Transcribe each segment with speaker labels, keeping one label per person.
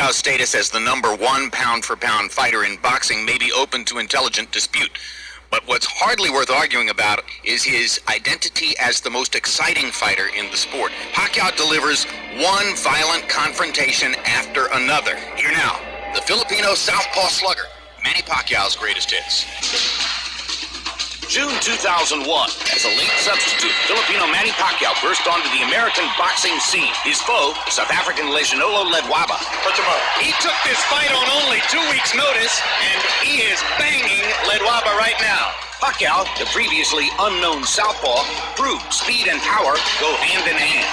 Speaker 1: Pacquiao's status as the #1 pound-for-pound fighter in boxing may be open to intelligent dispute. But what's hardly worth arguing about is his identity as the most exciting fighter in the sport. Pacquiao delivers one violent confrontation after another. Here now, the Filipino southpaw slugger, Manny Pacquiao's greatest hits. June 2001, as a late substitute, Filipino Manny Pacquiao burst onto the American boxing scene. His foe, South African Lejanolo Ledwaba. He took this fight on only 2 weeks' notice, and he is banging Ledwaba right now. Pacquiao, the previously unknown southpaw, proved speed and power go hand in hand.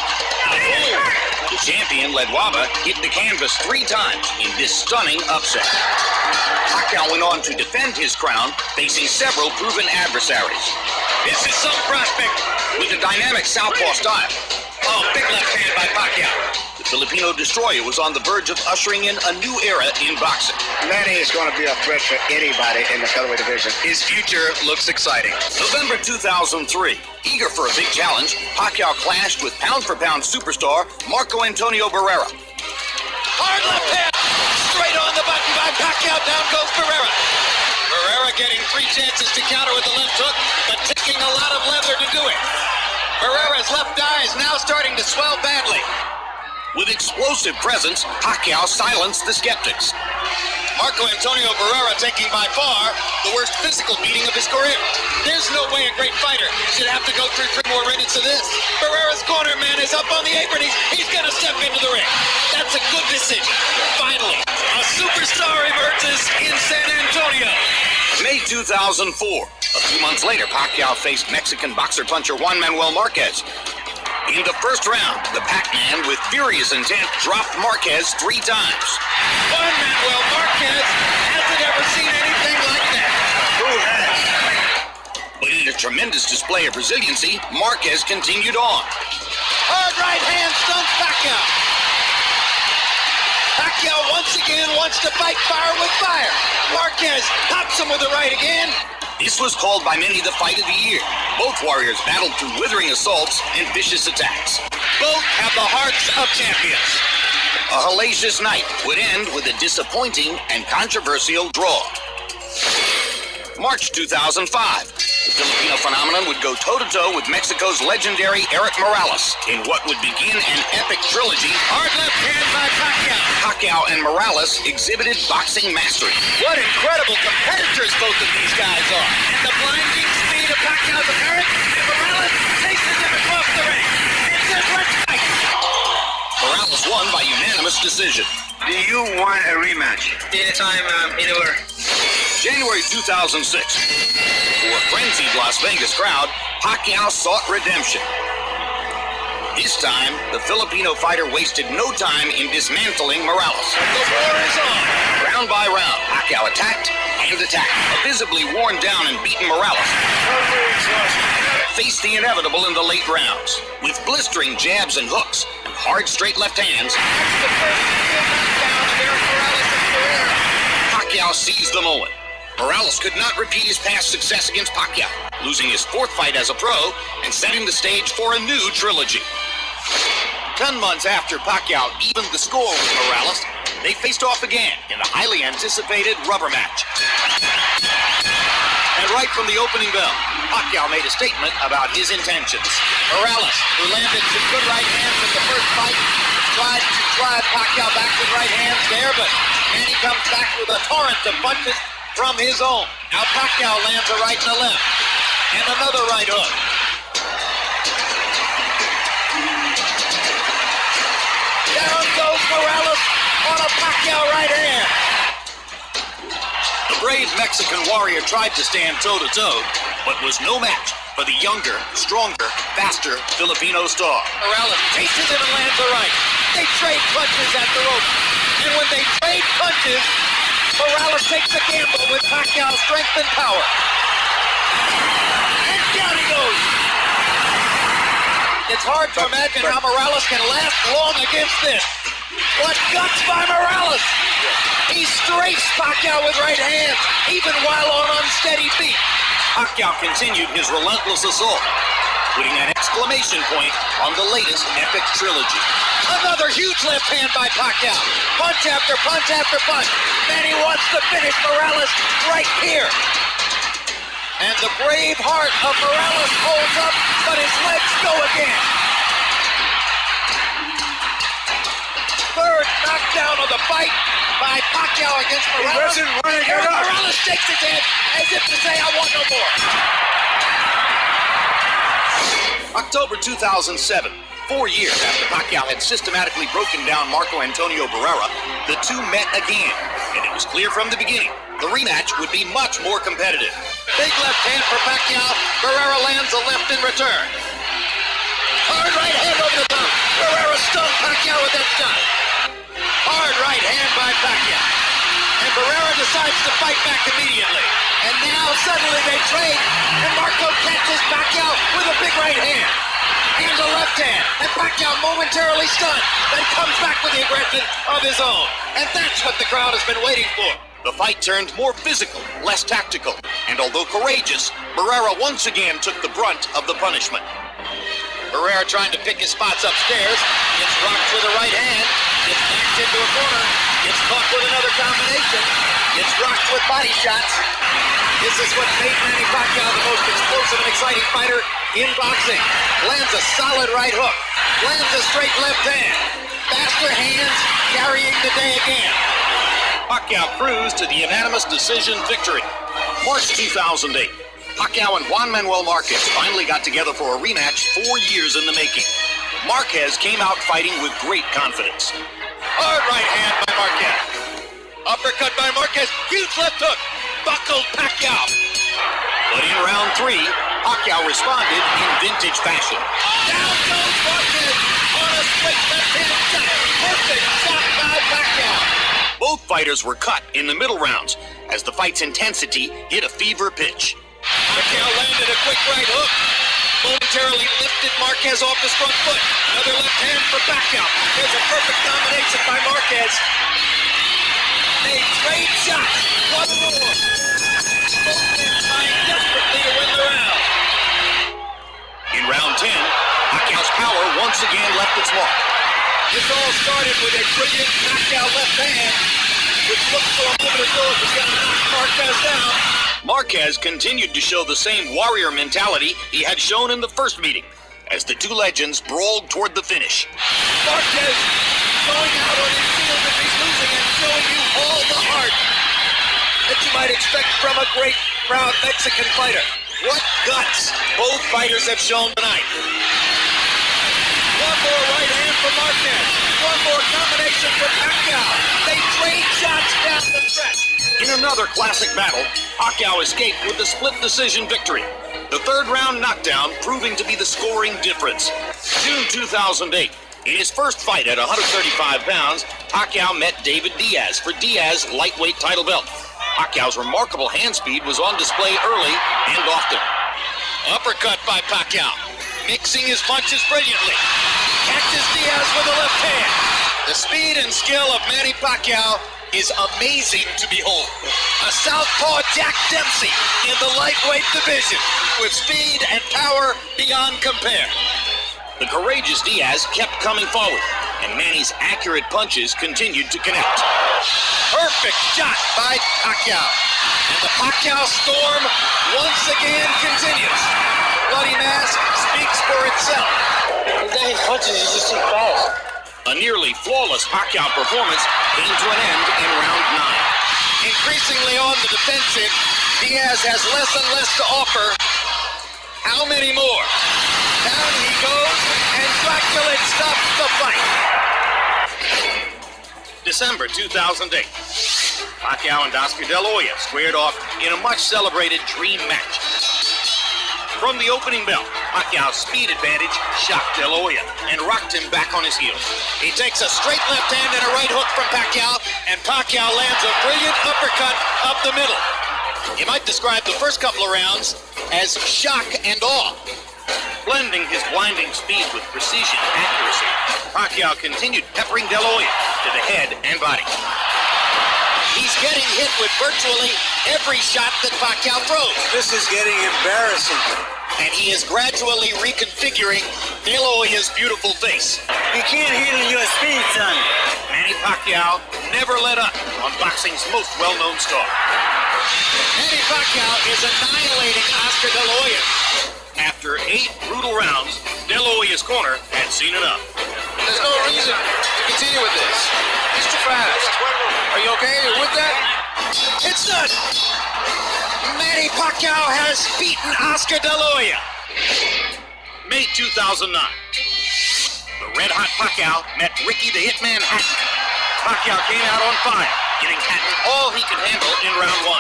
Speaker 1: The champion, Ledwaba, hit the canvas 3 times in this stunning upset. Pacquiao went on to defend his crown, facing several proven adversaries. This is some prospect with a dynamic southpaw style. Oh, big left hand by Pacquiao. The Filipino destroyer was on the verge of ushering in a new era in boxing.
Speaker 2: Manny is going to be a threat for anybody in the featherweight division.
Speaker 1: His future looks exciting. November 2003. Eager for a big challenge, Pacquiao clashed with pound-for-pound superstar Marco Antonio Barrera. Hard left hand! Straight on the button by Pacquiao. Down goes Barrera. Barrera getting 3 chances to counter with the left hook, but taking a lot of leather to do it. Barrera's left eye is now starting to swell badly. With explosive presence, Pacquiao silenced the skeptics. Marco Antonio Barrera taking by far the worst physical beating of his career. There's no way a great fighter should have to go through 3 more minutes of this. Barrera's corner man is up on the apron. He's going to step into the ring. That's a good decision. Finally, a superstar emerges in San Antonio. May 2004. A few months later, Pacquiao faced Mexican boxer-puncher Juan Manuel Marquez. In the first round, the Pac-Man, with furious intent, dropped Marquez 3 times. Juan Manuel Marquez hasn't ever seen anything like that. Who has? But in a tremendous display of resiliency, Marquez continued on. Hard right hand stuns Pacquiao. Pacquiao once again wants to fight fire with fire. Marquez pops him with the right again. This was called by many the fight of the year. Both warriors battled through withering assaults and vicious attacks. Both have the hearts of champions. A hellacious night would end with a disappointing and controversial draw. March 2005. The Filipino phenomenon would go toe-to-toe with Mexico's legendary Erik Morales in what would begin an epic trilogy. Hard left hand by Pacquiao. Pacquiao and Morales exhibited boxing mastery. What incredible competitors both of these guys are. And the blinding speed of Pacquiao's apparent, and Morales chases him across the ring. And says, let's fight. Morales won by unanimous decision.
Speaker 2: Do you want a rematch?
Speaker 3: Anytime, anywhere.
Speaker 1: January 2006. For a frenzied Las Vegas crowd, Pacquiao sought redemption. This time, the Filipino fighter wasted no time in dismantling Morales. The war is on. Round by round, Pacquiao attacked and attacked. A visibly worn down and beaten Morales faced the inevitable in the late rounds. With blistering jabs and hooks and hard straight left hands, that's the first real knockdown of Erik Morales' career. Pacquiao seized the moment. Morales could not repeat his past success against Pacquiao, losing his 4th fight as a pro and setting the stage for a new trilogy. 10 months after Pacquiao evened the score with Morales, they faced off again in the highly anticipated rubber match. And right from the opening bell, Pacquiao made a statement about his intentions. Morales, who landed some good right hands in the first fight, tried to drive Pacquiao back with right hands there, but Manny comes back with a torrent of punches from his own. Now Pacquiao lands a right and a left. And another right hook. Down goes Morales on a Pacquiao right hand. The brave Mexican warrior tried to stand toe-to-toe, but was no match for the younger, stronger, faster Filipino star. Morales chases him and lands a right. They trade punches at the rope. And when they trade punches, Morales takes a gamble with Pacquiao's strength and power. And down he goes. It's hard to imagine how Morales can last long against this. What guts by Morales! He strafes Pacquiao with right hands, even while on unsteady feet. Pacquiao continued his relentless assault. putting an exclamation point on the latest epic trilogy. Another huge left hand by Pacquiao. Punch after punch after punch. Manny wants to finish Morales right here. And the brave heart of Morales holds up, but his legs go again. Third knockdown of the fight by Pacquiao against Morales. Morales shakes his head as if to say, I want no more. October 2007, 4 years after Pacquiao had systematically broken down Marco Antonio Barrera, the two met again, and it was clear from the beginning the rematch would be much more competitive. Big left hand for Pacquiao. Barrera lands a left in return. Hard right hand over the top. Barrera stunned Pacquiao with that shot. Hard right hand by Pacquiao. And Barrera decides to fight back immediately. And now suddenly they trade, and Marco catches Pacquiao with a big right hand. And a left hand. And Pacquiao momentarily stunned, then comes back with the aggression of his own. And that's what the crowd has been waiting for. The fight turned more physical, less tactical. And although courageous, Barrera once again took the brunt of the punishment. Barrera trying to pick his spots upstairs, gets rocked with a right hand, gets backed into a corner, gets caught with another combination, gets rocked with body shots. This is what made Manny Pacquiao the most explosive and exciting fighter in boxing. Lands a solid right hook, lands a straight left hand, faster hands carrying the day again. Pacquiao cruised to the unanimous decision victory. March 2008. Pacquiao and Juan Manuel Marquez finally got together for a rematch 4 years in the making. Marquez came out fighting with great confidence. Hard right hand by Marquez. Uppercut by Marquez. Huge left hook. Buckled Pacquiao. But in round 3, Pacquiao responded in vintage fashion. Down goes Marquez on a split left hand shot. Perfect shot by Pacquiao. Both fighters were cut in the middle rounds as the fight's intensity hit a fever pitch. Pacquiao landed a quick right hook. Momentarily lifted Marquez off his front foot. Another left hand for Pacquiao. There's a perfect combination by Marquez. They trade shots. One more. Both men trying desperately to win the round. In round 10, Pacquiao's power once again left its mark. This all started with a brilliant Pacquiao left hand, which looked for a moment as though it was going to knock Marquez down. Marquez continued to show the same warrior mentality he had shown in the first meeting, as the two legends brawled toward the finish. Marquez going out on his field if he's losing and showing you all the heart that you might expect from a great, proud Mexican fighter. What guts both fighters have shown tonight. One more right hand for Marquez. One more combination for Pacquiao. They trade shots down the stretch. In another classic battle, Pacquiao escaped with a split decision victory. The third round knockdown proving to be the scoring difference. June 2008. In his first fight at 135 pounds, Pacquiao met David Diaz for Diaz's lightweight title belt. Pacquiao's remarkable hand speed was on display early and often. Uppercut by Pacquiao. Mixing his punches brilliantly. Catches Diaz with a left hand. The speed and skill of Manny Pacquiao is amazing to behold. A southpaw Jack Dempsey in the lightweight division with speed and power beyond compare. The courageous Diaz kept coming forward, and Manny's accurate punches continued to connect. Perfect shot by Pacquiao. And the Pacquiao storm once again continues. Bloody mask speaks for itself.
Speaker 3: His punches is just too fast.
Speaker 1: A nearly flawless Pacquiao performance came to an end in round 9. Increasingly on the defensive, Diaz has less and less to offer. How many more? Down he goes, and Dracula stops the fight. December 2008. Pacquiao and Oscar De La Hoya squared off in a much celebrated dream match. From the opening bell, Pacquiao's speed advantage shocked De La Hoya and rocked him back on his heels. He takes a straight left hand and a right hook from Pacquiao, and Pacquiao lands a brilliant uppercut up the middle. You might describe the first couple of rounds as shock and awe. Blending his blinding speed with precision and accuracy, Pacquiao continued peppering De La Hoya to the head and body. He's getting hit with virtually every shot that Pacquiao throws.
Speaker 3: This is getting embarrassing.
Speaker 1: and he is gradually reconfiguring De La Hoya's beautiful face.
Speaker 3: You can't handle your speed, son.
Speaker 1: Manny Pacquiao never let up on boxing's most well-known star. Manny Pacquiao is annihilating Oscar De La Hoya. After 8 brutal rounds, De La Hoya's corner had seen enough.
Speaker 4: There's no reason to continue with this. He's too fast. Are you okay with that?
Speaker 1: It's done! Manny Pacquiao has beaten Oscar De La Hoya. May 2009. The red-hot Pacquiao met Ricky the Hitman Hatton. Pacquiao came out on fire, giving Hatton all he could handle in round 1.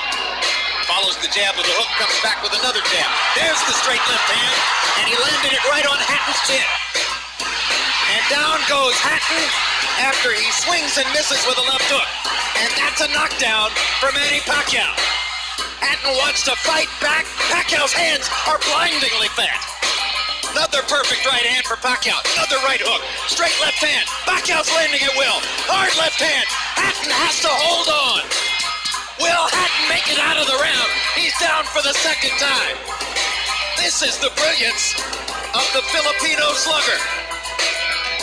Speaker 1: Follows the jab with a hook, comes back with another jab. There's the straight left hand, and he landed it right on Hatton's chin. And down goes Hatton after he swings and misses with a left hook. And that's a knockdown for Manny Pacquiao. Hatton wants to fight back. Pacquiao's hands are blindingly fast. Another perfect right hand for Pacquiao. Another right hook. Straight left hand. Pacquiao's landing at will. Hard left hand. Hatton has to hold on. Will Hatton make it out of the round? He's down for the second time. This is the brilliance of the Filipino slugger.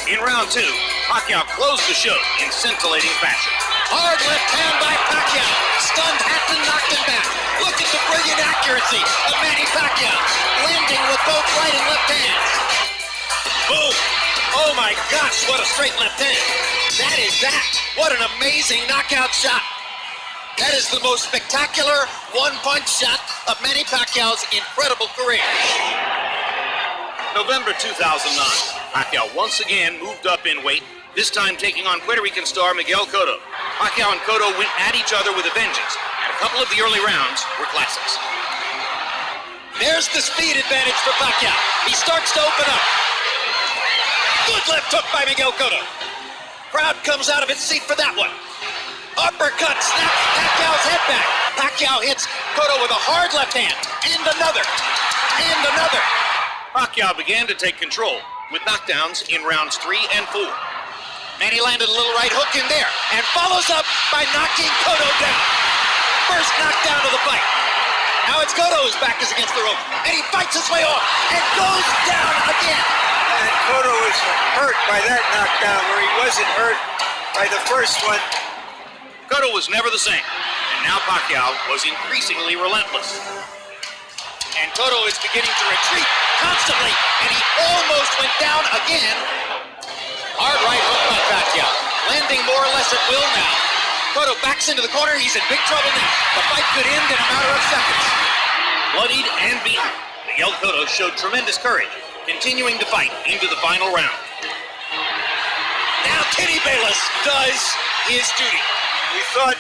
Speaker 1: In round 2, Pacquiao closed the show in scintillating fashion. Hard left hand by Pacquiao. Stunned Hatton, knocked him back. Look at the brilliant accuracy of Manny Pacquiao. Landing with both right and left hands. Boom. Oh my gosh, what a straight left hand. That is that. What an amazing knockout shot. That is the most spectacular one-punch shot of Manny Pacquiao's incredible career. November 2009, Pacquiao once again moved up in weight, this time taking on Puerto Rican star Miguel Cotto. Pacquiao and Cotto went at each other with a vengeance, and a couple of the early rounds were classics. There's the speed advantage for Pacquiao. He starts to open up. Good left hook by Miguel Cotto. Crowd comes out of its seat for that one. Uppercut snaps Pacquiao's head back. Pacquiao hits Cotto with a hard left hand, and another, and another. Pacquiao began to take control with knockdowns in rounds 3 and 4. Manny landed a little right hook in there, and follows up by knocking Cotto down. First knockdown of the fight. Now it's Cotto whose back is against the rope, and he fights his way off, and goes down again.
Speaker 3: And Cotto was hurt by that knockdown where he wasn't hurt by the first one.
Speaker 1: Cotto was never the same, and now Pacquiao was increasingly relentless. And Cotto is beginning to retreat constantly, and he almost went down again. Hard right hook by Pacquiao, landing more or less at will now. Cotto backs into the corner, he's in big trouble now. The fight could end in a matter of seconds. Bloodied and beaten, Miguel Cotto showed tremendous courage, continuing to fight into the final round. Now Kenny Bayless does his duty.
Speaker 3: We thought